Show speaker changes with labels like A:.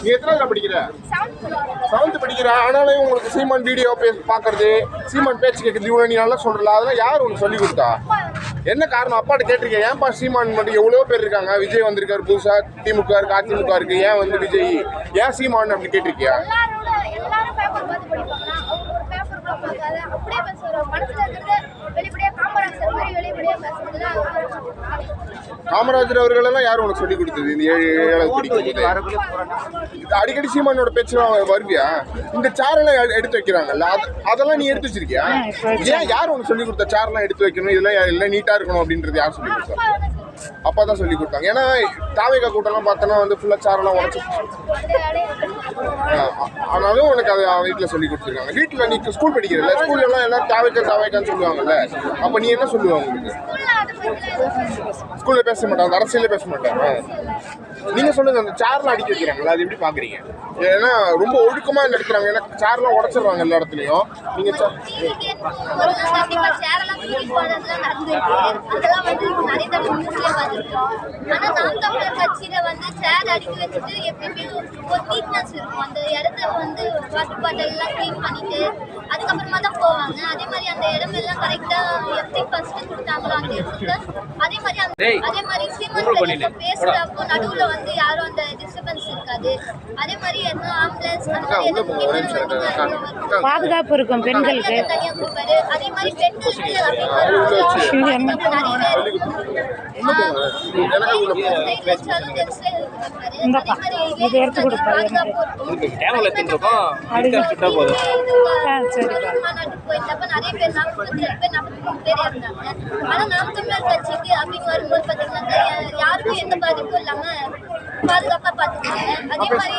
A: நீ எத்தனை படிக்கிற? 7th படிக்கிற. ஆனாலும் உங்களுக்கு சீமான் வீடியோ பாக்குறது, சீமான் பேச்சு கேட்கறது இவ்வளவு நீ நல்லா சொல்றல, அதெல்லாம் யார் உனக்கு சொல்லி கொடுத்தா? என்ன காரணம்? அப்பாட்ட கேட்டிருக்கேன், ஏன்பா சீமான் மட்டும் எவ்வளோ பேர் இருக்காங்க, விஜய் வந்திருக்காரு புதுசா, திமுக இருக்கு, அதிமுக இருக்கு, ஏன் வந்து விஜய், ஏன் சீமான் அப்படி கேட்டிருக்கியா? காமராஜர் அவர்கள் எல்லாம் யாரும் உனக்கு சொல்லி கொடுத்தது? இந்த 7 படிக்கும் அடிக்கடி சீமானோட பேச்சு வருவியா? இந்த சேரெல்லாம் எடுத்து வைக்கிறாங்கல்ல, அதெல்லாம் நீ எடுத்து வச்சிருக்கியா? ஏன் யார் உனக்கு சொல்லி கொடுத்த சேரெல்லாம் எடுத்து வைக்கணும், இதெல்லாம் எல்லாம் நீட்டா இருக்கணும் அப்படின்றது யார் சொல்லி கொடுத்தா? அப்பா தான் சொல்லி கொடுத்தாங்க. ஏன்னா தாவேகா கூட்டம்லாம் பார்த்தோன்னா வந்து ஃபுல்லாக சேரெல்லாம் உடச்சி, ஆனாலும் உனக்கு அதை வீட்டில் சொல்லி கொடுத்துருக்காங்க. வீட்டில் நீ ஸ்கூல் படிக்கிறல, ஸ்கூல்லலாம் எல்லாம் தாவேக்கான்னு சொல்லுவாங்கல்ல, அப்போ நீ என்ன சொல்லுவாங்க? உங்களுக்கு ஸ்கூல்ல பேச மாட்டாங்க, அரசியலே பேச மாட்டாங்க. நீங்க சொல்லுங்க, அந்த சேர்லாம் அடிக்க வைக்கிறாங்களா, அது எப்படி பாக்குறீங்க? ஏன்னா ரொம்ப ஒழுக்கமா நடத்துறாங்க, ஏன்னா சேர்லாம் உடச்சிடுறாங்க எல்லா இடத்துலயும். நீங்க
B: அதுக்கப்புறமா தான் போவாங்க. அதே மாதிரி அந்த இடம் எல்லாம் கரெக்டா எப்படி ஃபர்ஸ்ட் கொடுத்தாங்களோ அந்த இடத்துல அதே மாதிரி சீமான் பேசுறப்போ நடுவுல வந்து யாரும் அந்த டிஸ்டர்பன்ஸ் இருக்காது. அதே மாதிரி என்ன ஆம்புலன்ஸ்
C: பாதுகாப்பு இருக்கும் பெண்களுக்கு.
B: தனியா கொடுப்பாரு. அதே மாதிரி பெண்களுக்கு
C: இதை எடுத்து கொடுப்பாரு.
B: போயிட்டப்ப நிறைய பேர் 43 பேர் இருந்தாங்க. ஆனா நாம் தமிழர் கட்சிக்கு அப்படின்னு வரும்போது பாத்தீங்கன்னா யாருக்கும் எந்த பாதிப்பும் இல்லாம பாதுகாப்பா பாத்துக்காங்க. அதே மாதிரி